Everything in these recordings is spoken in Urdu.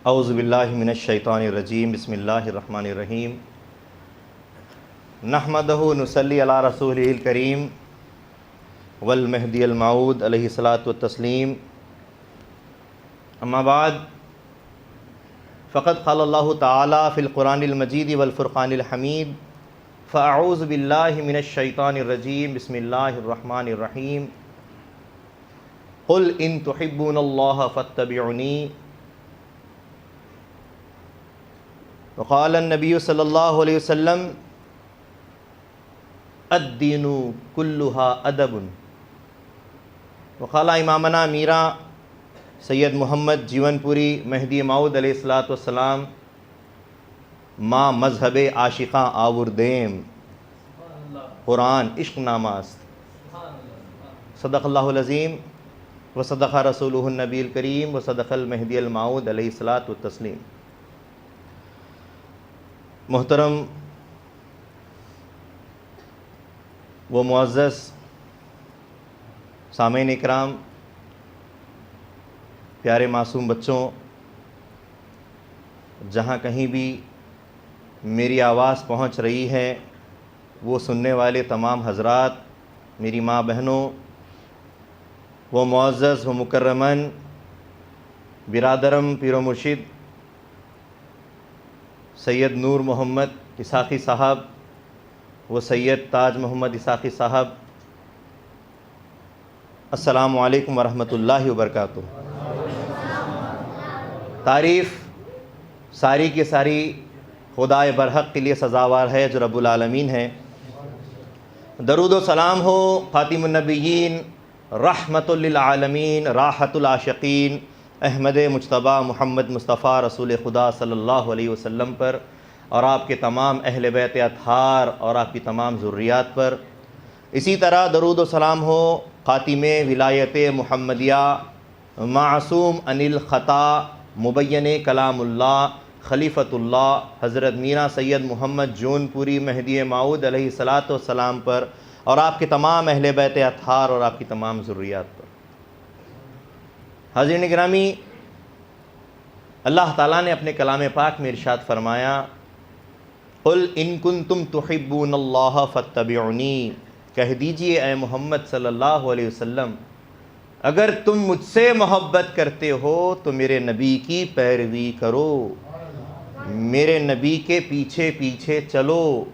اعوذ باللہ من الشیطان الرجیم، بسم اللہ الرحمن الرحیم، نحمدہ نصلی علی رسولہ الکریم والمہدی الموعود علیہ الصلاۃ والتسلیم، اما بعد فقد قال اللہ تعالی فی القرآن المجید والفرقان الحمید، فاعوذ باللہ من الشیطان الرجیم، بسم اللہ الرحمن الرحیم، قل ان تحبون اللہ فاتبعونی، وقال النبی صلی اللہ علیہ وسلم الدین کلھا ادب، وقال امامنا میرا سید محمد جیون پوری مہدی موعود علیہ الصلاۃ والسلام ما مذہب عاشقاں آوردیم، قرآن عشق ناماست، صدق اللہ العظیم وصدق رسولہ النبی الکریم وصدق المہدی الموعود علیہ الصلاۃ والتسلیم۔ محترم و معزز سامعین اکرام، پیارے معصوم بچوں، جہاں کہیں بھی میری آواز پہنچ رہی ہے وہ سننے والے تمام حضرات، میری ماں بہنوں، وہ معزز و مکرمن برادرم پیر و مرشد سید نور محمد اسحاقی صاحب، وہ سید تاج محمد اسحاقی صاحب، السلام علیکم ورحمۃ اللہ وبرکاتہ۔ تعریف ساری کی ساری خدائے برحق کے لیے سزاوار ہے جو رب العالمین ہے۔ درود و سلام ہو خاتم النبیین، رحمت للعالمین، راحت العاشقین، احمد مجتبیٰ محمد مصطفیٰ رسول خدا صلی اللہ علیہ وسلم پر، اور آپ کے تمام اہل بیت اطہار اور آپ کی تمام ذریات پر۔ اسی طرح درود و سلام ہو خاتم ولایت محمدیہ، معصوم عن الخطا، مبین کلام اللہ، خلیفۃ اللہ حضرت میرا سید محمد جون پوری مہدی موعود علیہ الصلاۃ والسلام پر، اور آپ کے تمام اہل بیت اطہار اور آپ کی تمام ذریات پر۔ حاضرین گرامی، اللہ تعالیٰ نے اپنے کلام پاک میں ارشاد فرمایا، قل ان کنتم تحبون اللہ فاتبعونی، کہہ دیجئے اے محمد صلی اللہ علیہ وسلم، اگر تم مجھ سے محبت کرتے ہو تو میرے نبی کی پیروی کرو، میرے نبی کے پیچھے پیچھے چلو،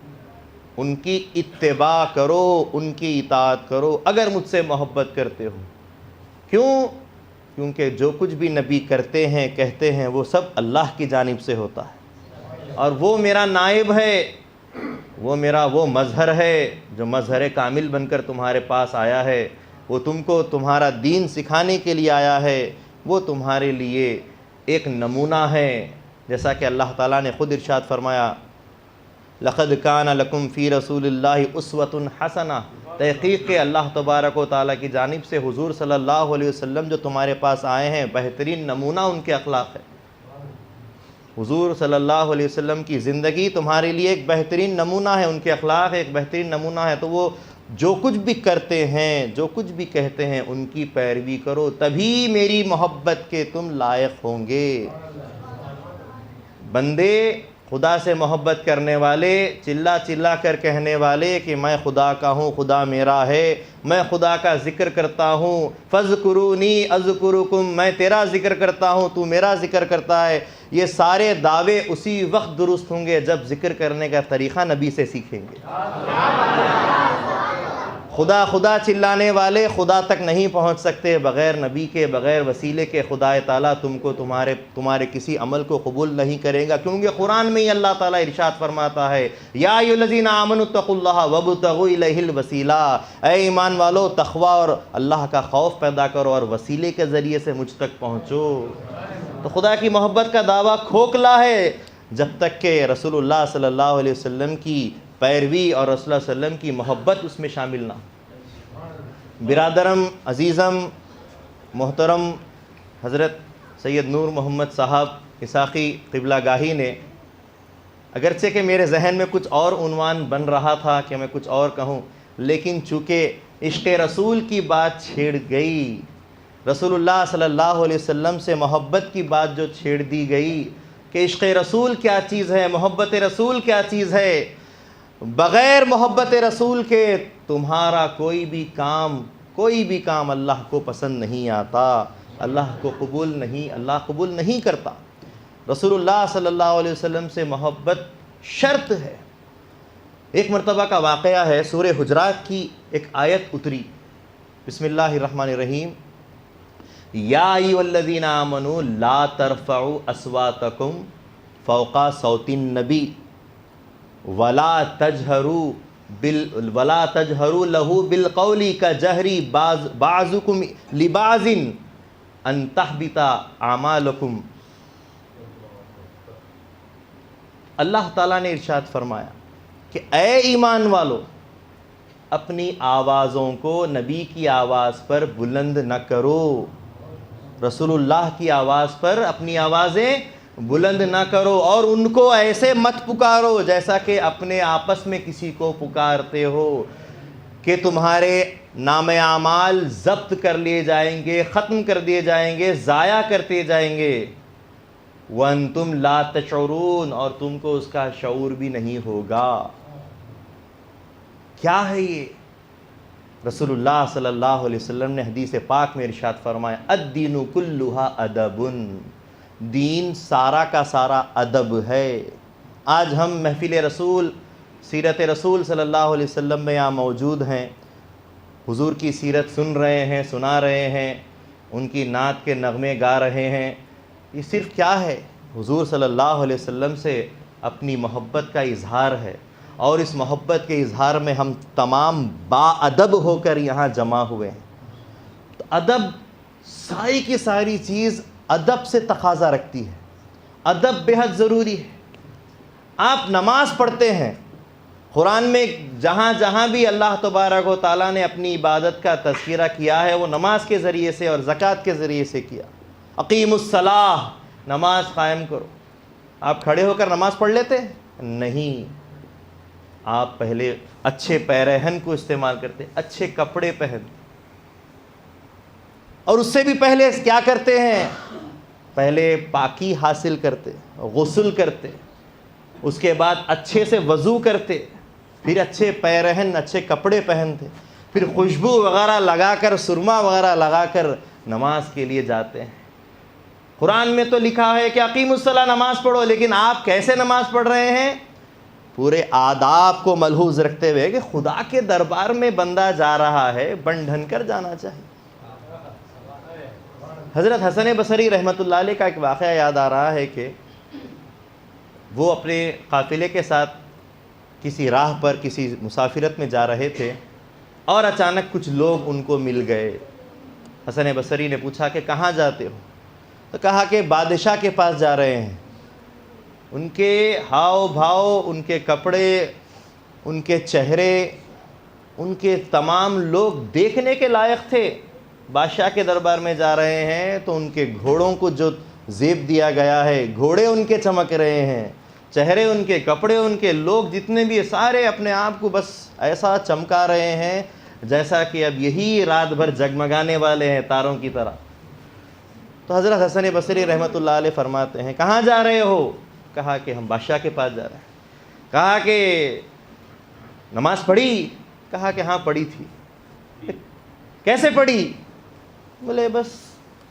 ان کی اتباع کرو، ان کی اطاعت کرو اگر مجھ سے محبت کرتے ہو۔ کیوں؟ کیونکہ جو کچھ بھی نبی کرتے ہیں کہتے ہیں وہ سب اللہ کی جانب سے ہوتا ہے، اور وہ میرا نائب ہے، وہ میرا وہ مظہر ہے جو مظہر کامل بن کر تمہارے پاس آیا ہے، وہ تم کو تمہارا دین سکھانے کے لیے آیا ہے، وہ تمہارے لیے ایک نمونہ ہے، جیسا کہ اللہ تعالیٰ نے خود ارشاد فرمایا، لقد کان لکم فی رسول اللہ اسوۃ حسنہ، تحقیق کہ اللہ تبارک و تعالیٰ کی جانب سے حضور صلی اللہ علیہ وسلم جو تمہارے پاس آئے ہیں بہترین نمونہ ان کے اخلاق ہے۔ حضور صلی اللہ علیہ وسلم کی زندگی تمہارے لیے ایک بہترین نمونہ ہے، ان کے اخلاق ایک بہترین نمونہ ہے، تو وہ جو کچھ بھی کرتے ہیں، جو کچھ بھی کہتے ہیں ان کی پیروی کرو، تبھی میری محبت کے تم لائق ہوں گے۔ بندے خدا سے محبت کرنے والے، چلا چلا کر کہنے والے کہ میں خدا کا ہوں، خدا میرا ہے، میں خدا کا ذکر کرتا ہوں، فاذکرونی اذکرکم، میں تیرا ذکر کرتا ہوں تو میرا ذکر کرتا ہے، یہ سارے دعوے اسی وقت درست ہوں گے جب ذکر کرنے کا طریقہ نبی سے سیکھیں گے۔ خدا خدا چلانے والے خدا تک نہیں پہنچ سکتے بغیر نبی کے، بغیر وسیلے کے۔ خدا تعالیٰ تم کو تمہارے کسی عمل کو قبول نہیں کرے گا، کیونکہ قرآن میں ہی اللہ تعالیٰ ارشاد فرماتا ہے، یا ایھا الذین آمنوا اتقوا اللہ وابتغوا الیہ الوسیلہ، اے ایمان والو تقوی اور اللہ کا خوف پیدا کرو اور وسیلے کے ذریعے سے مجھ تک پہنچو۔ تو خدا کی محبت کا دعویٰ کھوکھلا ہے جب تک کہ رسول اللہ صلی اللہ علیہ وسلم کی پیروی اور رسول اللہ صلی اللہ علیہ وسلم کی محبت اس میں شامل نہ۔ برادرم عزیزم محترم حضرت سید نور محمد صاحب اسحاقی قبلہ گاہی نے، اگرچہ کہ میرے ذہن میں کچھ اور عنوان بن رہا تھا کہ میں کچھ اور کہوں، لیکن چونکہ عشق رسول کی بات چھیڑ گئی رسول اللہ صلی اللہ علیہ وسلم سے محبت کی بات جو چھیڑ دی گئی کہ عشق رسول کیا چیز ہے، محبت رسول کیا چیز ہے، بغیر محبت رسول کے تمہارا کوئی بھی کام اللہ کو پسند نہیں آتا، اللہ قبول نہیں کرتا۔ رسول اللہ صلی اللہ علیہ وسلم سے محبت شرط ہے۔ ایک مرتبہ کا واقعہ ہے، سورہ حجرات کی ایک آیت اتری، بسم اللہ الرحمن الرحیم، یا ایھا الذین آمنوا لا ترفعوا اصواتکم فوق صوت النبی ولا تجہروا له بالقول کجہر بعضکم لبعض ان تحبط اعمالکم۔ اللہ تعالیٰ نے ارشاد فرمایا کہ اے ایمان والو، اپنی آوازوں کو نبی کی آواز پر بلند نہ کرو، رسول اللہ کی آواز پر اپنی آوازیں بلند نہ کرو، اور ان کو ایسے مت پکارو جیسا کہ اپنے آپس میں کسی کو پکارتے ہو کہ تمہارے نام اعمال ضبط کر لیے جائیں گے، ختم کر دیے جائیں گے، ضائع کرتے جائیں گے، وَأَنْتُمْ لَا تَشْعُرُونَ، اور تم کو اس کا شعور بھی نہیں ہوگا۔ کیا ہے یہ؟ رسول اللہ صلی اللہ علیہ وسلم نے حدیث پاک میں ارشاد فرمایا، الدین کلھا ادب، دین سارا کا سارا ادب ہے۔ آج ہم محفل رسول، سیرت رسول صلی اللہ علیہ وسلم میں یہاں موجود ہیں، حضور کی سیرت سن رہے ہیں، سنا رہے ہیں، ان کی نعت کے نغمے گا رہے ہیں۔ یہ صرف کیا ہے؟ حضور صلی اللہ علیہ وسلم سے اپنی محبت کا اظہار ہے، اور اس محبت کے اظہار میں ہم تمام با ادب ہو کر یہاں جمع ہوئے ہیں۔ تو ادب، ساری کی ساری چیز ادب سے تقاضا رکھتی ہے، ادب بے حد ضروری ہے۔ آپ نماز پڑھتے ہیں، قرآن میں جہاں جہاں بھی اللہ تبارک و تعالیٰ نے اپنی عبادت کا تذکرہ کیا ہے وہ نماز کے ذریعے سے اور زکوٰۃ کے ذریعے سے کیا۔ اقیم الصلاۃ، نماز قائم کرو۔ آپ کھڑے ہو کر نماز پڑھ لیتے؟ نہیں، آپ پہلے اچھے پیرہن کو استعمال کرتے، اچھے کپڑے پہنتے، اور اس سے بھی پہلے کیا کرتے ہیں؟ پہلے پاکی حاصل کرتے، غسل کرتے، اس کے بعد اچھے سے وضو کرتے، پھر اچھے پیرہن، اچھے کپڑے پہنتے، پھر خوشبو وغیرہ لگا کر، سرما وغیرہ لگا کر نماز کے لیے جاتے ہیں۔ قرآن میں تو لکھا ہے کہ اقیم الصلاۃ، نماز پڑھو، لیکن آپ کیسے نماز پڑھ رہے ہیں؟ پورے آداب کو ملحوظ رکھتے ہوئے کہ خدا کے دربار میں بندہ جا رہا ہے، بن ڈھن کر جانا چاہیے۔ حضرت حسن بصری رحمۃ اللہ علیہ کا ایک واقعہ یاد آ رہا ہے کہ وہ اپنے قافلے کے ساتھ کسی راہ پر کسی مسافرت میں جا رہے تھے، اور اچانک کچھ لوگ ان کو مل گئے۔ حسن بصری نے پوچھا کہ کہاں جاتے ہو؟ تو کہا کہ بادشاہ کے پاس جا رہے ہیں۔ ان کے ہاؤ بھاؤ، ان کے کپڑے، ان کے چہرے، ان کے تمام لوگ دیکھنے کے لائق تھے۔ بادشاہ کے دربار میں جا رہے ہیں تو ان کے گھوڑوں کو جو زیب دیا گیا ہے، گھوڑے ان کے چمک رہے ہیں، چہرے ان کے، کپڑے ان کے، لوگ جتنے بھی سارے اپنے آپ کو بس ایسا چمکا رہے ہیں جیسا کہ اب یہی رات بھر جگمگانے والے ہیں تاروں کی طرح۔ تو حضرت حسن بصری رحمۃ اللہ علیہ فرماتے ہیں، کہاں جا رہے ہو؟ کہا کہ ہم بادشاہ کے پاس جا رہے ہیں۔ کہا کہ نماز پڑھی؟ کہا کہ ہاں پڑھی تھی۔ کیسے پڑھی؟ بولے بس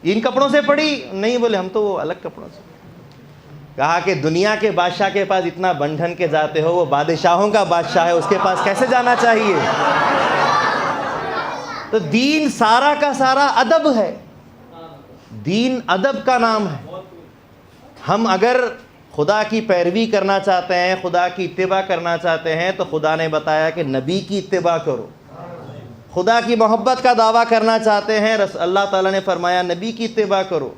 ان کپڑوں سے پڑھی؟ نہیں، بولے ہم تو وہ الگ کپڑوں سے۔ کہا کہ دنیا کے بادشاہ کے پاس اتنا بندھن کے جاتے ہو، وہ بادشاہوں کا بادشاہ ہے، اس کے پاس کیسے جانا چاہیے؟ تو دین سارا کا سارا ادب ہے، دین ادب کا نام ہے۔ ہم اگر خدا کی پیروی کرنا چاہتے ہیں، خدا کی اتباع کرنا چاہتے ہیں، تو خدا نے بتایا کہ نبی کی اتباع کرو۔ خدا کی محبت کا دعویٰ کرنا چاہتے ہیں، اللہ تعالیٰ نے فرمایا نبی کی اتباع کرو۔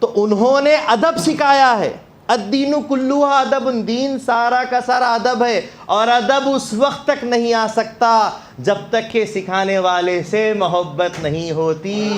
تو انہوں نے ادب سکھایا ہے۔ الدین کلھا ادب، دین سارا کا سارا ادب ہے، اور ادب اس وقت تک نہیں آ سکتا جب تک کہ سکھانے والے سے محبت نہیں ہوتی۔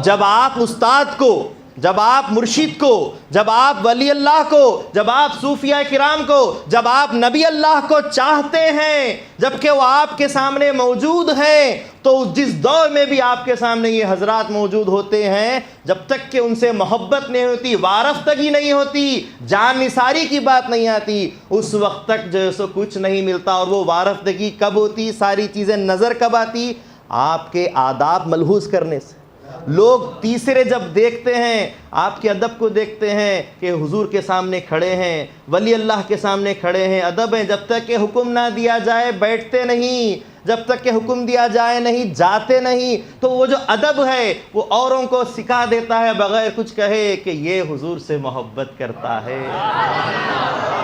جب آپ استاد کو جب آپ مرشد کو، جب آپ ولی اللہ کو، جب آپ صوفیہ کرام کو، جب آپ نبی اللہ کو چاہتے ہیں، جب کہ وہ آپ کے سامنے موجود ہیں، تو جس دور میں بھی آپ کے سامنے یہ حضرات موجود ہوتے ہیں، جب تک کہ ان سے محبت نہیں ہوتی، وارفتگی نہیں ہوتی، جان نثاری کی بات نہیں آتی، اس وقت تک جو سو کچھ نہیں ملتا۔ اور وہ وارفتگی کب ہوتی، ساری چیزیں نظر کب آتی؟ آپ کے آداب ملحوظ کرنے سے۔ لوگ تیسرے جب دیکھتے ہیں، آپ کے ادب کو دیکھتے ہیں کہ حضور کے سامنے کھڑے ہیں، ولی اللہ کے سامنے کھڑے ہیں، ادب ہیں، جب تک کہ حکم نہ دیا جائے بیٹھتے نہیں، جب تک کہ حکم دیا جائے نہیں جاتے نہیں، تو وہ جو ادب ہے وہ اوروں کو سکھا دیتا ہے بغیر کچھ کہے کہ یہ حضور سے محبت کرتا ہے،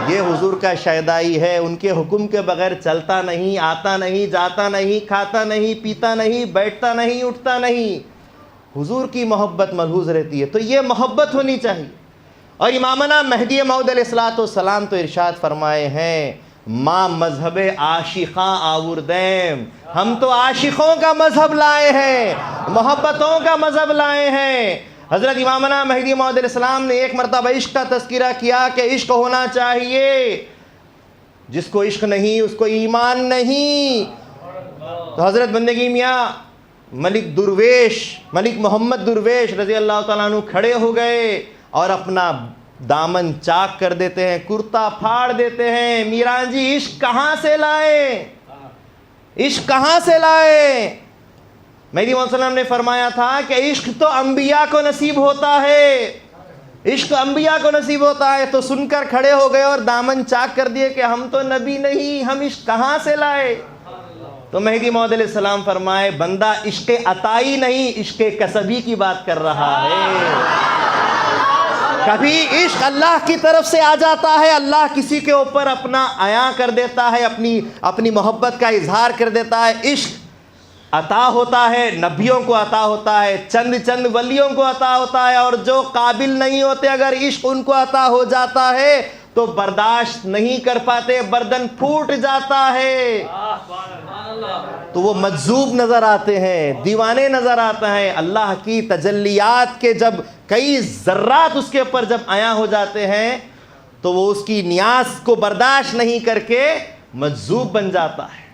یہ حضور کا شیدائی ہے، ان کے حکم کے بغیر چلتا نہیں، آتا نہیں، جاتا نہیں، کھاتا نہیں، پیتا نہیں، بیٹھتا نہیں، اٹھتا نہیں۔ حضور کی محبت ملحوظ رہتی ہے، تو یہ محبت ہونی چاہیے۔ اور امامنا مہدی موعود علیہ السلام تو ارشاد فرمائے ہیں، ماں مذہب عاشقاں آوردیم، ہم تو عاشقوں کا مذہب لائے ہیں، محبتوں کا مذہب لائے ہیں۔ حضرت امامنا مہدی موعود علیہ السلام نے ایک مرتبہ عشق کا تذکرہ کیا کہ عشق ہونا چاہیے، جس کو عشق نہیں اس کو ایمان نہیں۔ تو حضرت بندگی میاں ملک درویش، ملک محمد درویش رضی اللہ تعالیٰ عنہ کھڑے ہو گئے اور اپنا دامن چاک کر دیتے ہیں، کرتا پھاڑ دیتے ہیں۔ میران جی عشق کہاں سے لائے، عشق کہاں سے لائے؟ مہدی موعود صلی اللہ علیہ وسلم نے فرمایا تھا کہ عشق تو انبیاء کو نصیب ہوتا ہے، عشق انبیاء کو نصیب ہوتا ہے۔ تو سن کر کھڑے ہو گئے اور دامن چاک کر دیے کہ ہم تو نبی نہیں، ہم عشق کہاں سے لائے؟ تو مہدی موعود علیہ السلام فرمائے، بندہ عشق عطائی نہیں، عشق کسبی کی بات کر رہا ہے۔ کبھی عشق اللہ کی طرف سے آ جاتا ہے، اللہ کسی کے اوپر اپنا عیاں کر دیتا ہے، اپنی محبت کا اظہار کر دیتا ہے۔ عشق عطا ہوتا ہے، نبیوں کو عطا ہوتا ہے، چند ولیوں کو عطا ہوتا ہے، اور جو قابل نہیں ہوتے اگر عشق ان کو عطا ہو جاتا ہے تو برداشت نہیں کر پاتے، بردن پھوٹ جاتا ہے، تو وہ مجذوب نظر آتے ہیں، دیوانے نظر آتے ہیں۔ اللہ کی تجلیات کے جب کئی ذرات اس کے اوپر جب عیاں ہو جاتے ہیں تو وہ اس کی نیاز کو برداشت نہیں کر کے مجذوب بن جاتا ہے۔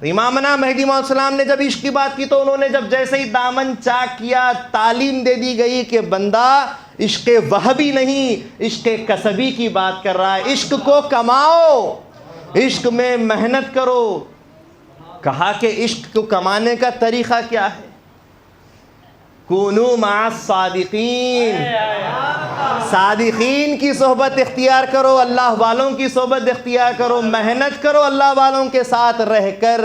امامنا مہدی موعود السلام نے جب عشق کی بات کی تو انہوں نے جب جیسے ہی دامن چاک کیا، تعلیم دے دی گئی کہ بندہ عشق وہبی نہیں، عشق کسبی کی بات کر رہا ہے، عشق کو کماؤ، عشق میں محنت کرو۔ کہا کہ عشق کو کمانے کا طریقہ کیا ہے؟ کونوا مع الصادقین، صادقین کی صحبت اختیار کرو، اللہ والوں کی صحبت اختیار کرو، محنت کرو اللہ والوں کے ساتھ رہ کر۔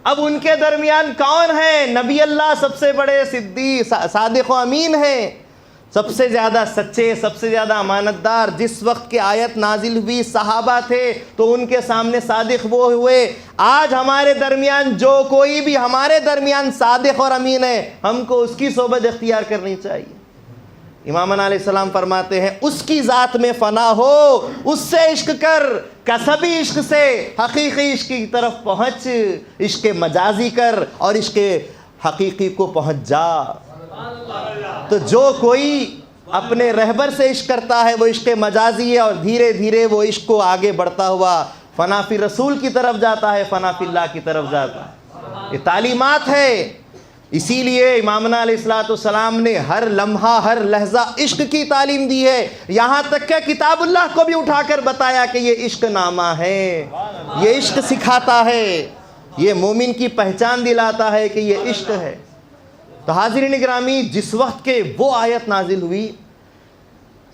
اب ان کے درمیان کون ہے؟ نبی اللہ سب سے بڑے صدیق صادق و امین ہیں، سب سے زیادہ سچے، سب سے زیادہ امانت دار۔ جس وقت کی آیت نازل ہوئی صحابہ تھے تو ان کے سامنے صادق وہ ہوئے۔ آج ہمارے درمیان جو کوئی بھی ہمارے درمیان صادق اور امین ہے، ہم کو اس کی صحبت اختیار کرنی چاہیے۔ امامنا علیہ السلام فرماتے ہیں، اس کی ذات میں فنا ہو، اس سے عشق کر، کسبی عشق سے حقیقی عشق کی طرف پہنچ، عشق مجازی کر اور عشق حقیقی کو پہنچ جا۔ تو جو کوئی اپنے رہبر سے عشق کرتا ہے وہ عشق مجازی ہے، اور دھیرے دھیرے وہ عشق کو آگے بڑھتا ہوا فنا فی رسول کی طرف جاتا ہے، فنا فی اللہ کی طرف جاتا ہے۔ یہ تعلیمات ہے، اسی لیے امامنا علیہ السلام نے ہر لمحہ ہر لحظہ عشق کی تعلیم دی ہے، یہاں تک کہ کتاب اللہ کو بھی اٹھا کر بتایا کہ یہ عشق نامہ ہے، یہ عشق سکھاتا ہے، یہ مومن کی پہچان دلاتا ہے کہ یہ عشق ہے۔ تو حاضرین گرامی، جس وقت کے وہ آیت نازل ہوئی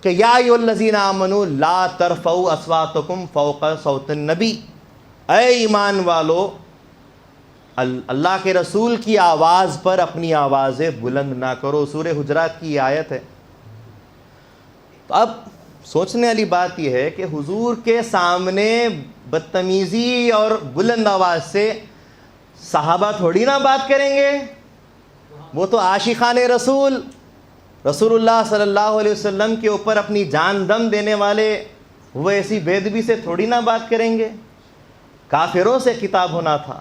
کہ یا ایھا الذین آمنوا لا ترفعوا اصواتکم فوق صوت النبی، اے ایمان والو اللہ کے رسول کی آواز پر اپنی آوازیں بلند نہ کرو۔ سورہ حجرات کی یہ آیت ہے۔ تو اب سوچنے والی بات یہ ہے کہ حضور کے سامنے بدتمیزی اور بلند آواز سے صحابہ تھوڑی نہ بات کریں گے، وہ تو عاشقان رسول اللہ صلی اللہ علیہ وسلم کے اوپر اپنی جان دم دینے والے، وہ ایسی بے ادبی سے تھوڑی نہ بات کریں گے۔ کافروں سے خطاب ہونا تھا،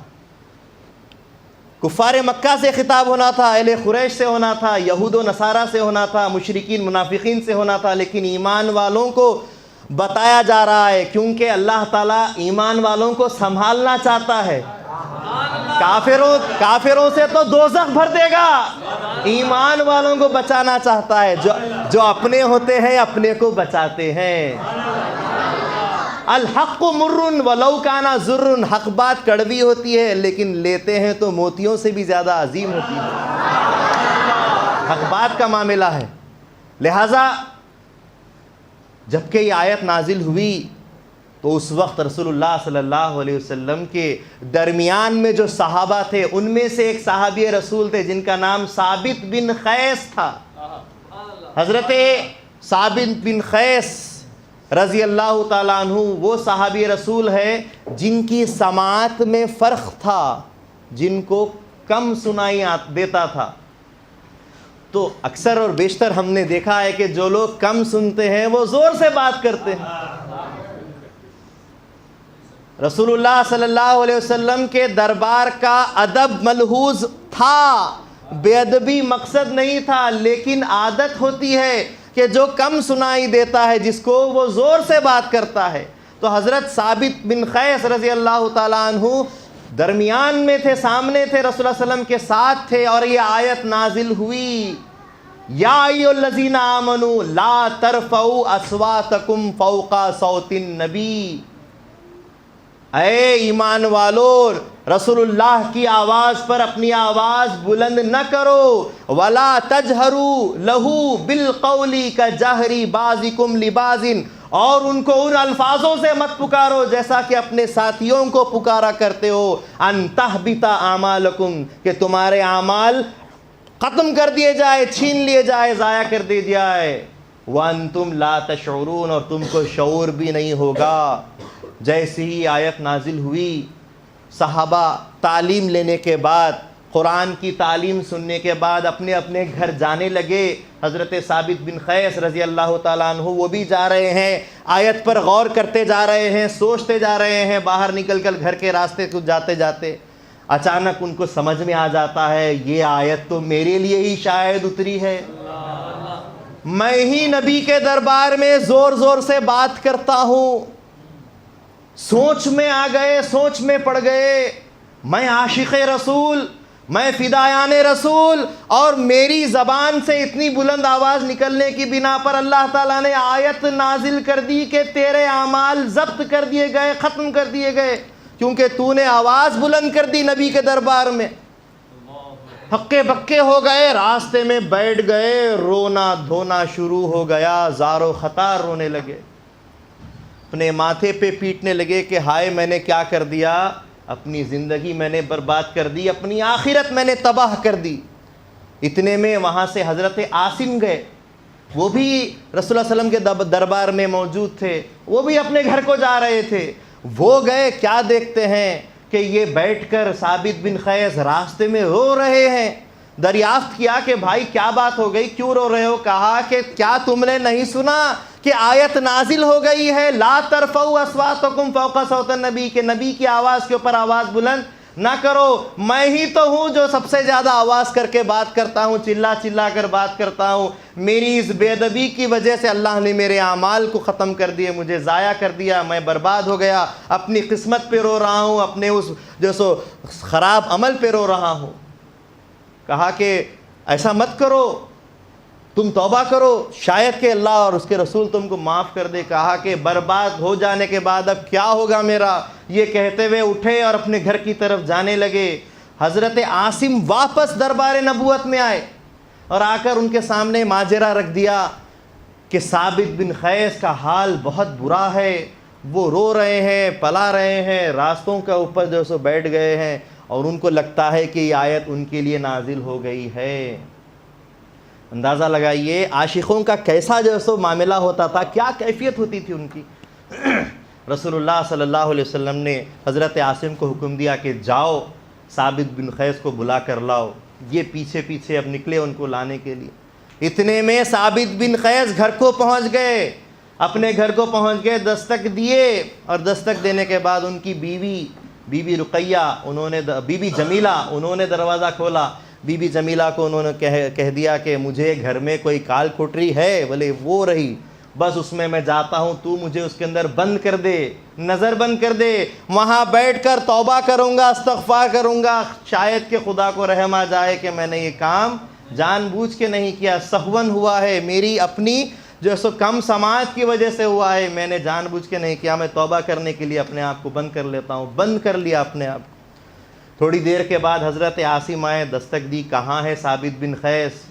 کفار مکہ سے خطاب ہونا تھا، اہل قریش سے ہونا تھا، یہود و نصارہ سے ہونا تھا، مشرکین منافقین سے ہونا تھا، لیکن ایمان والوں کو بتایا جا رہا ہے، کیونکہ اللہ تعالیٰ ایمان والوں کو سنبھالنا چاہتا ہے۔ کافروں سے تو دوزخ بھر دے گا، ایمان والوں کو بچانا چاہتا ہے، جو اپنے ہوتے ہیں اپنے کو بچاتے ہیں۔ الحق مر ولو کان ضر، حق بات کڑوی ہوتی ہے لیکن لیتے ہیں تو موتیوں سے بھی زیادہ عظیم ہوتی ہے، حق بات کا معاملہ ہے۔ لہٰذا جبکہ یہ آیت نازل ہوئی تو اس وقت رسول اللہ صلی اللہ علیہ وسلم کے درمیان میں جو صحابہ تھے ان میں سے ایک صحابی رسول تھے جن کا نام ثابت بن قیس تھا۔ حضرت ثابت بن قیس رضی اللہ تعالیٰ عنہ وہ صحابی رسول ہے جن کی سماعت میں فرق تھا، جن کو کم سنائی دیتا تھا۔ تو اکثر اور بیشتر ہم نے دیکھا ہے کہ جو لوگ کم سنتے ہیں وہ زور سے بات کرتے ہیں۔ رسول اللہ صلی اللہ علیہ وسلم کے دربار کا ادب ملحوظ تھا، بے ادبی مقصد نہیں تھا، لیکن عادت ہوتی ہے کہ جو کم سنائی دیتا ہے جس کو وہ زور سے بات کرتا ہے۔ تو حضرت ثابت بن قیس رضی اللہ تعالیٰ عنہ درمیان میں تھے، سامنے تھے، رسول اللہ علیہ وسلم کے ساتھ تھے، اور یہ آیت نازل ہوئی، یا ایھا الذین آمنوا لا ترفعوا اصواتکم فوق صوت النبی، اے ایمان والو رسول اللہ کی آواز پر اپنی آواز بلند نہ کرو، ولا تجہروا لہ بالقول کجہر بعضکم لبعض، اور ان کو ان الفاظوں سے مت پکارو جیسا کہ اپنے ساتھیوں کو پکارا کرتے ہو، ان تحبط اعمالکم، کہ تمہارے اعمال ختم کر دیے جائے، چھین لیے جائے، ضائع کر دی جائے، وانتم لا تشعرون، اور تم کو شعور بھی نہیں ہوگا۔ جیسے ہی آیت نازل ہوئی، صحابہ تعلیم لینے کے بعد، قرآن کی تعلیم سننے کے بعد اپنے اپنے گھر جانے لگے۔ حضرت ثابت بن قیس رضی اللہ تعالیٰ عنہ وہ بھی جا رہے ہیں، آیت پر غور کرتے جا رہے ہیں، سوچتے جا رہے ہیں، باہر نکل کر گھر کے راستے کو جاتے جاتے اچانک ان کو سمجھ میں آ جاتا ہے یہ آیت تو میرے لیے ہی شاید اتری ہے، میں ہی نبی کے دربار میں زور زور سے بات کرتا ہوں۔ سوچ میں آ گئے، سوچ میں پڑ گئے، میں عاشق رسول، میں فدایان رسول، اور میری زبان سے اتنی بلند آواز نکلنے کی بنا پر اللہ تعالیٰ نے آیت نازل کر دی کہ تیرے اعمال ضبط کر دیے گئے، ختم کر دیے گئے، کیونکہ تو نے آواز بلند کر دی نبی کے دربار میں۔ ہکے بکے ہو گئے، راستے میں بیٹھ گئے، رونا دھونا شروع ہو گیا، زار و خطار رونے لگے، اپنے ماتھے پہ پیٹنے لگے کہ ہائے میں نے کیا کر دیا، اپنی زندگی میں نے برباد کر دی، اپنی آخرت میں نے تباہ کر دی۔ اتنے میں وہاں سے حضرت عاصم گئے، وہ بھی رسول اللہ علیہ وسلم کے دربار میں موجود تھے، وہ بھی اپنے گھر کو جا رہے تھے۔ وہ گئے، کیا دیکھتے ہیں کہ یہ بیٹھ کر ثابت بن قیس راستے میں رو رہے ہیں۔ دریافت کیا کہ بھائی کیا بات ہو گئی، کیوں رو رہے ہو؟ کہا کہ کیا تم نے نہیں سنا کہ آیت نازل ہو گئی ہے لا ترفعوا اصواتکم فوق صوت النبی، کہ نبی کی آواز کے اوپر آواز بلند نہ کرو، میں ہی تو ہوں جو سب سے زیادہ آواز کر کے بات کرتا ہوں، چلا چلا کر بات کرتا ہوں، میری اس بے ادبی کی وجہ سے اللہ نے میرے اعمال کو ختم کر دیے، مجھے ضائع کر دیا، میں برباد ہو گیا، اپنی قسمت پہ رو رہا ہوں، اپنے اس جو سو خراب عمل پہ رو رہا ہوں۔ کہا کہ ایسا مت کرو، تم توبہ کرو، شاید کہ اللہ اور اس کے رسول تم کو معاف کر دے۔ کہا کہ برباد ہو جانے کے بعد اب کیا ہوگا میرا، یہ کہتے ہوئے اٹھے اور اپنے گھر کی طرف جانے لگے۔ حضرت عاصم واپس دربار نبوت میں آئے اور آ کر ان کے سامنے ماجرا رکھ دیا کہ ثابت بن قیس کا حال بہت برا ہے، وہ رو رہے ہیں، پلا رہے ہیں، راستوں کے اوپر جو سو بیٹھ گئے ہیں، اور ان کو لگتا ہے کہ یہ آیت ان کے لیے نازل ہو گئی ہے۔ اندازہ لگائیے عاشقوں کا کیسا جو سو معاملہ ہوتا تھا، کیا کیفیت ہوتی تھی ان کی۔ رسول اللہ صلی اللہ علیہ وسلم نے حضرت عاصم کو حکم دیا کہ جاؤ ثابت بن قیس کو بلا کر لاؤ۔ یہ پیچھے پیچھے اب نکلے ان کو لانے کے لیے۔ اتنے میں ثابت بن قیس گھر کو پہنچ گئے، اپنے گھر کو پہنچ گئے، دستک دیے، اور دستک دینے کے بعد ان کی بیوی بی بی رقیہ بی بی جمیلہ انہوں نے دروازہ کھولا. بی بی جمیلہ کو انہوں نے کہہ دیا کہ مجھے گھر میں کوئی کال کھٹری ہے؟ بولے وہ رہی، بس اس میں جاتا ہوں، تو مجھے اس کے اندر بند کر دے، نظر بند کر دے، وہاں بیٹھ کر توبہ کروں گا، استغفار کروں گا، شاید کہ خدا کو رحم آ جائے کہ میں نے یہ کام جان بوجھ کے نہیں کیا، سہون ہوا ہے، میری اپنی جو سو کم سماعت کی وجہ سے ہوا ہے، میں نے جان بوجھ کے نہیں کیا، میں توبہ کرنے کے لیے اپنے آپ کو بند کر لیتا ہوں. بند کر لیا اپنے آپ کو. تھوڑی دیر کے بعد حضرت عاصم آئے، دستک دی، کہاں ہے ثابت بن قیس؟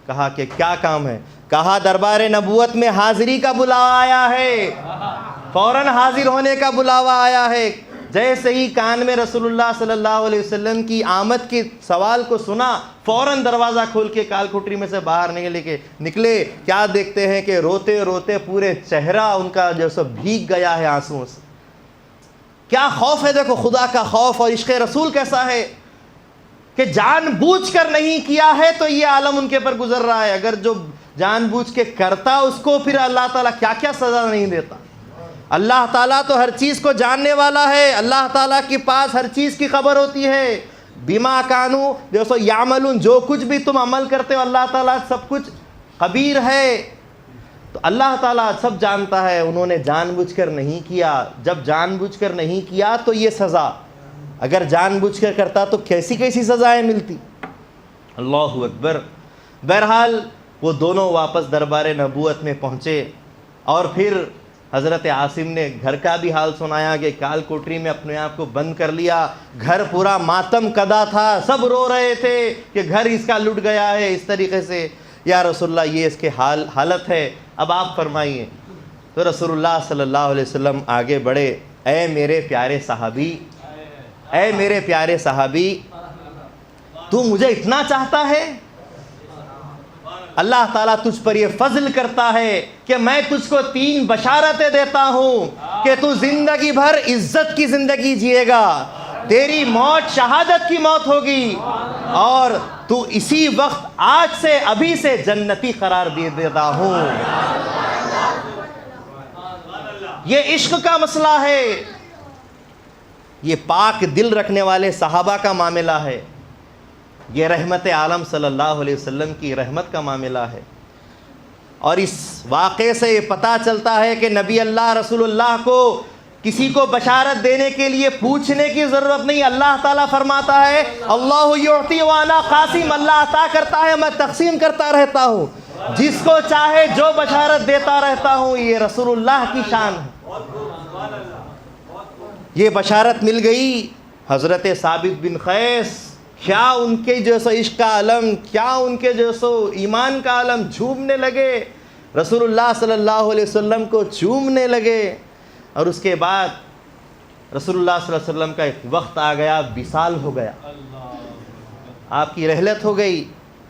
کہا کہ کیا کام ہے؟ کہا دربار نبوت میں حاضری کا بلاوا آیا ہے، فوراً حاضر ہونے کا بلاوا آیا ہے. جیسے ہی کان میں رسول اللہ صلی اللہ علیہ وسلم کی آمد کے سوال کو سنا، فوراً دروازہ کھول کے کال کھٹری میں سے باہر نکلے. کیا دیکھتے ہیں کہ روتے روتے پورے چہرہ ان کا جو سو بھیگ گیا ہے آنسوؤں سے. کیا خوف ہے، دیکھو خدا کا خوف اور عشق رسول کیسا ہے کہ جان بوجھ کر نہیں کیا ہے تو یہ عالم ان کے پر گزر رہا ہے، اگر جو جان بوجھ کے کرتا اس کو پھر اللہ تعالیٰ کیا کیا سزا نہیں دیتا. اللہ تعالیٰ تو ہر چیز کو جاننے والا ہے، اللہ تعالیٰ کے پاس ہر چیز کی خبر ہوتی ہے. بما کانوا جو سو یعملون، جو کچھ بھی تم عمل کرتے ہو اللہ تعالیٰ سب کچھ خبیر ہے. تو اللہ تعالیٰ سب جانتا ہے. انہوں نے جان بوجھ کر نہیں کیا. جب جان بوجھ کر نہیں کیا تو یہ سزا، اگر جان بوجھ کر کرتا تو کیسی کیسی سزائیں ملتی. اللہ اکبر. بہرحال وہ دونوں واپس دربار نبوت میں پہنچے اور پھر حضرت عاصم نے گھر کا بھی حال سنایا کہ کال کوٹری میں اپنے آپ کو بند کر لیا. گھر پورا ماتم کدا تھا، سب رو رہے تھے کہ گھر اس کا لٹ گیا ہے اس طریقے سے. یا رسول اللہ یہ اس کے حالت ہے، اب آپ فرمائیے. تو رسول اللہ صلی اللہ علیہ وسلم آگے بڑھے. اے میرے پیارے صحابی، اے میرے پیارے صحابی، تو مجھے اتنا چاہتا ہے؟ اللہ تعالیٰ تجھ پر یہ فضل کرتا ہے کہ میں تجھ کو 3 بشارتیں دیتا ہوں کہ تو زندگی بھر عزت کی زندگی جیے گا، تیری موت شہادت کی موت ہوگی، اور تو اسی وقت آج سے ابھی سے جنتی قرار دے دیتا ہوں. یہ عشق کا مسئلہ ہے، یہ پاک دل رکھنے والے صحابہ کا معاملہ ہے، یہ رحمت عالم صلی اللہ علیہ وسلم کی رحمت کا معاملہ ہے. اور اس واقعے سے یہ پتہ چلتا ہے کہ نبی اللہ رسول اللہ کو کسی کو بشارت دینے کے لیے پوچھنے کی ضرورت نہیں. اللہ تعالیٰ فرماتا ہے اللہ یعطی وانا قاسم، اللہ عطا کرتا ہے میں تقسیم کرتا رہتا ہوں، جس کو چاہے جو بشارت دیتا رہتا ہوں. یہ رسول اللہ کی شان ہے. یہ بشارت مل گئی حضرت ثابت بن قیس. کیا ان کے جیسا عشق کا علم، کیا ان کے جیسا ایمان کا علم، جھومنے لگے، رسول اللہ صلی اللہ علیہ وسلم کو چومنے لگے. اور اس کے بعد رسول اللہ صلی اللہ علیہ وسلم کا ایک وقت آ گیا، وصال ہو گیا، آپ کی رحلت ہو گئی.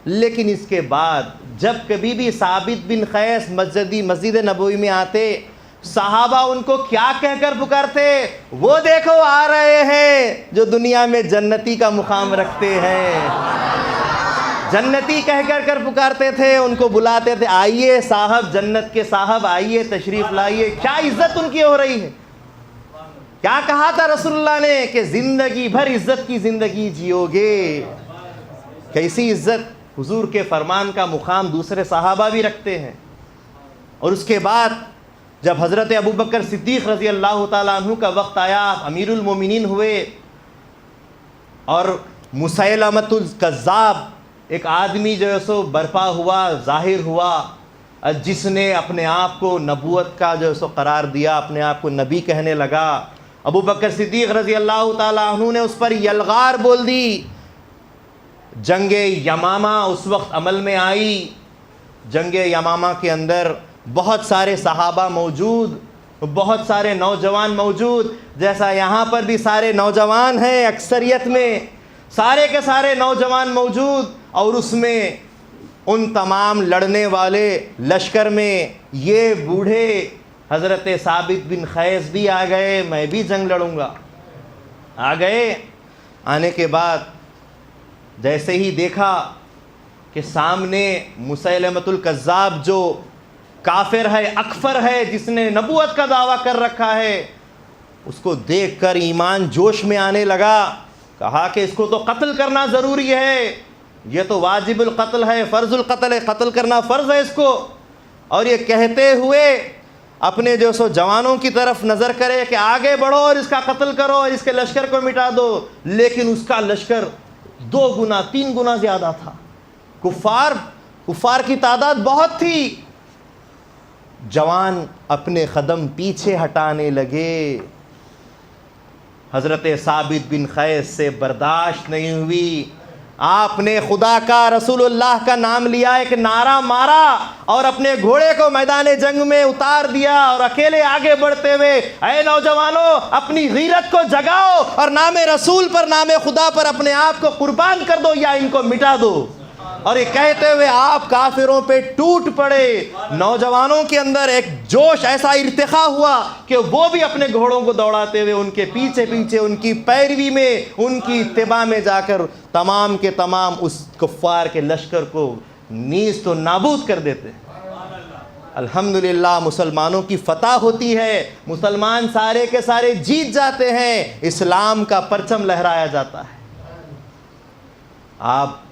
لیکن اس کے بعد جب کبھی بھی ثابت بن قیس مسجد نبوی میں آتے، صحابہ ان کو کیا کہہ کر پکارتے؟ وہ دیکھو آ رہے ہیں جو دنیا میں جنتی کا مقام رکھتے ہیں. جنتی کہہ کر پکارتے تھے، ان کو بلاتے تھے، آئیے صاحب جنت کے صاحب آئیے، تشریف لائیے. کیا عزت ان کی ہو رہی ہے. کیا کہا تھا رسول اللہ نے کہ زندگی بھر عزت کی زندگی جیو گے. کیسی عزت، حضور کے فرمان کا مقام دوسرے صحابہ بھی رکھتے ہیں. اور اس کے بعد جب حضرت ابوبکر صدیق رضی اللہ تعالیٰ عنہ کا وقت آیا، امیر المومنین ہوئے، اور مسیلمۃ الکذاب ایک آدمی جو ہے سو برپا ہوا، ظاہر ہوا، جس نے اپنے آپ کو نبوت کا جو ہے سو قرار دیا، اپنے آپ کو نبی کہنے لگا. ابوبکر صدیق رضی اللہ تعالیٰ عنہ نے اس پر یلغار بول دی. جنگ یمامہ اس وقت عمل میں آئی. جنگ یمامہ کے اندر بہت سارے صحابہ موجود، بہت سارے نوجوان موجود، جیسا یہاں پر بھی سارے نوجوان ہیں اکثریت میں، سارے کے سارے نوجوان موجود. اور اس میں ان تمام لڑنے والے لشکر میں یہ بوڑھے حضرت ثابت بن قیس بھی آ گئے، میں بھی جنگ لڑوں گا. آ گئے. آنے کے بعد جیسے ہی دیکھا کہ سامنے مسیلمۃ الکذاب جو کافر ہے، اکفر ہے، جس نے نبوت کا دعویٰ کر رکھا ہے، اس کو دیکھ کر ایمان جوش میں آنے لگا، کہا کہ اس کو تو قتل کرنا ضروری ہے، یہ تو واجب القتل ہے، فرض القتل ہے، قتل کرنا فرض ہے اس کو۔ اور یہ کہتے ہوئے اپنے جو سو جوانوں کی طرف نظر کرے کہ آگے بڑھو اور اس کا قتل کرو اور اس کے لشکر کو مٹا دو، لیکن اس کا لشکر 2 گنا 3 گنا زیادہ تھا، کفار کی تعداد بہت تھی۔ جوان اپنے قدم پیچھے ہٹانے لگے، حضرت ثابت بن قیس سے برداشت نہیں ہوئی، آپ نے خدا کا، رسول اللہ کا نام لیا، ایک نعرہ مارا اور اپنے گھوڑے کو میدان جنگ میں اتار دیا اور اکیلے آگے بڑھتے ہوئے، اے نوجوانوں اپنی غیرت کو جگاؤ اور نام رسول پر، نام خدا پر اپنے آپ کو قربان کر دو یا ان کو مٹا دو۔ اور یہ کہتے ہوئے آپ کافروں پہ ٹوٹ پڑے۔ نوجوانوں کے اندر ایک جوش، ایسا ارتقا ہوا کہ وہ بھی اپنے گھوڑوں کو دوڑاتے ہوئے ان کے پیچھے پیچھے، ان کی پیروی میں، ان کی اتباع میں جا کر تمام کے تمام اس کفار کے لشکر کو نیست و نابود کر دیتے۔ الحمدللہ مسلمانوں کی فتح ہوتی ہے، مسلمان سارے کے سارے جیت جاتے ہیں، اسلام کا پرچم لہرایا جاتا ہے۔ آپ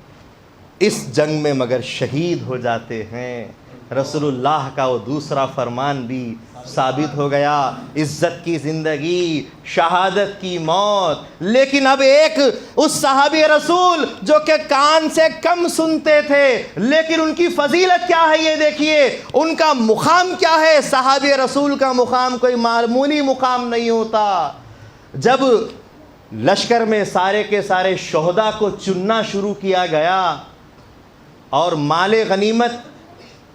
اس جنگ میں مگر شہید ہو جاتے ہیں۔ رسول اللہ کا وہ دوسرا فرمان بھی ثابت ہو گیا، عزت کی زندگی، شہادت کی موت۔ لیکن اب ایک اس صحابی رسول جو کہ کان سے کم سنتے تھے، لیکن ان کی فضیلت کیا ہے یہ دیکھیے، ان کا مقام کیا ہے۔ صحابی رسول کا مقام کوئی معمولی مقام نہیں ہوتا۔ جب لشکر میں سارے کے سارے شہداء کو چننا شروع کیا گیا اور مال غنیمت،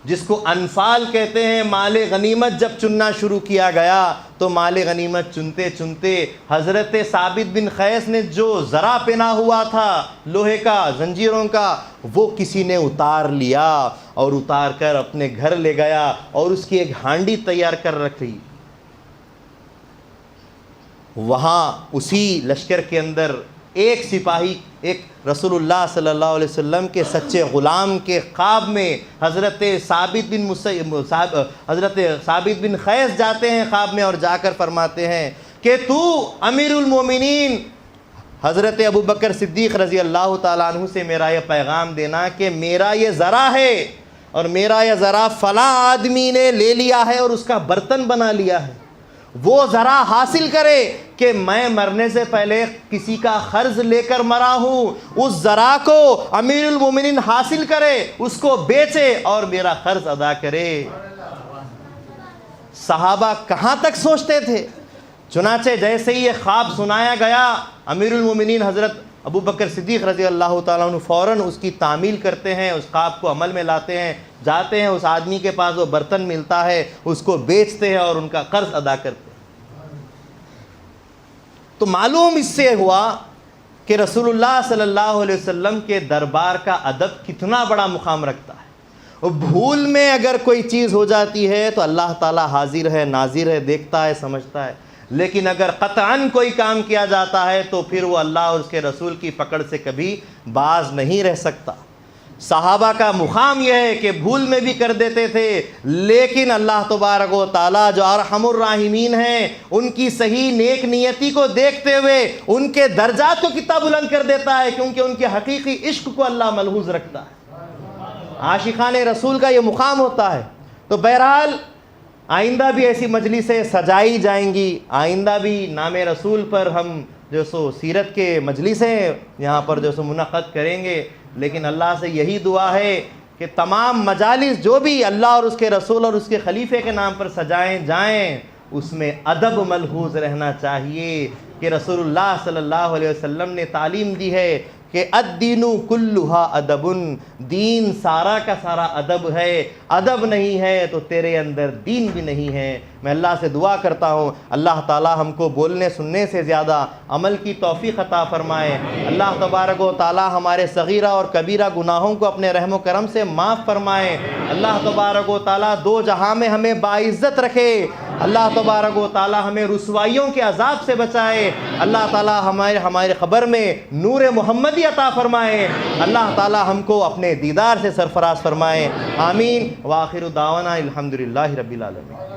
جس کو انفال کہتے ہیں، مال غنیمت جب چننا شروع کیا گیا تو مال غنیمت چنتے چنتے حضرت ثابت بن قیس نے جو زرہ پہنا ہوا تھا لوہے کا، زنجیروں کا، وہ کسی نے اتار لیا اور اتار کر اپنے گھر لے گیا اور اس کی ایک ہانڈی تیار کر رکھی۔ وہاں اسی لشکر کے اندر ایک سپاہی، ایک رسول اللہ صلی اللہ علیہ وسلم کے سچے غلام کے خواب میں حضرت ثابت بن قیس جاتے ہیں خواب میں اور جا کر فرماتے ہیں کہ تو امیر المومنین حضرت ابو بکر صدیق رضی اللہ تعالیٰ عنہ سے میرا یہ پیغام دینا کہ میرا یہ ذرہ ہے اور میرا یہ ذرہ فلاں آدمی نے لے لیا ہے اور اس کا برتن بنا لیا ہے، وہ ذرا حاصل کرے کہ میں مرنے سے پہلے کسی کا قرض لے کر مرا ہوں، اس ذرا کو امیر المومنین حاصل کرے، اس کو بیچے اور میرا قرض ادا کرے۔ صحابہ کہاں تک سوچتے تھے، چنانچہ جیسے ہی یہ خواب سنایا گیا، امیر المومنین حضرت ابو بکر صدیق رضی اللہ تعالیٰ عنہ فوراً اس کی تعمیل کرتے ہیں، اس خواب کو عمل میں لاتے ہیں، جاتے ہیں اس آدمی کے پاس وہ برتن ملتا ہے، اس کو بیچتے ہیں اور ان کا قرض ادا کرتے ہیں۔ تو معلوم اس سے ہوا کہ رسول اللہ صلی اللہ علیہ وسلم کے دربار کا ادب کتنا بڑا مقام رکھتا ہے۔ اور بھول میں اگر کوئی چیز ہو جاتی ہے تو اللہ تعالیٰ حاضر ہے، ناظر ہے، دیکھتا ہے، سمجھتا ہے، لیکن اگر قطعاً کوئی کام کیا جاتا ہے تو پھر وہ اللہ اور اس کے رسول کی پکڑ سے کبھی باز نہیں رہ سکتا۔ صحابہ کا مقام یہ ہے کہ بھول میں بھی کر دیتے تھے، لیکن اللہ تبارک و تعالیٰ جو ارحم الراحمین ہیں، ان کی صحیح نیک نیتی کو دیکھتے ہوئے ان کے درجات کو کتنا بلند کر دیتا ہے، کیونکہ ان کے حقیقی عشق کو اللہ ملحوظ رکھتا ہے۔ عاشقان رسول کا یہ مقام ہوتا ہے۔ تو بہرحال آئندہ بھی ایسی مجلسیں سجائی جائیں گی، آئندہ بھی نام رسول پر ہم جو سو سیرت کے مجلسیں یہاں پر جو سو منعقد کریں گے، لیکن اللہ سے یہی دعا ہے کہ تمام مجالس جو بھی اللہ اور اس کے رسول اور اس کے خلیفے کے نام پر سجائیں جائیں، اس میں ادب ملحوظ رہنا چاہیے کہ رسول اللہ صلی اللہ علیہ وسلم نے تعلیم دی ہے کہ الدین کلھا ادب، دین سارا کا سارا ادب ہے، ادب نہیں ہے تو تیرے اندر دین بھی نہیں ہے۔ میں اللہ سے دعا کرتا ہوں اللہ تعالی ہم کو بولنے سننے سے زیادہ عمل کی توفیق عطا فرمائے۔ اللہ تبارک و تعالی ہمارے صغیرہ اور کبیرہ گناہوں کو اپنے رحم و کرم سے معاف فرمائے۔ اللہ تبارک و تعالی دو جہاں میں ہمیں باعزت رکھے۔ اللہ تبارک و تعالی ہمیں رسوائیوں کے عذاب سے بچائے۔ اللہ تعالی ہمارے قبر میں نور محمدی عطا فرمائے۔ اللہ تعالی ہم کو اپنے دیدار سے سرفراز فرمائے۔ آمین۔ وآخر دعوانا الحمدللہ رب العالمین۔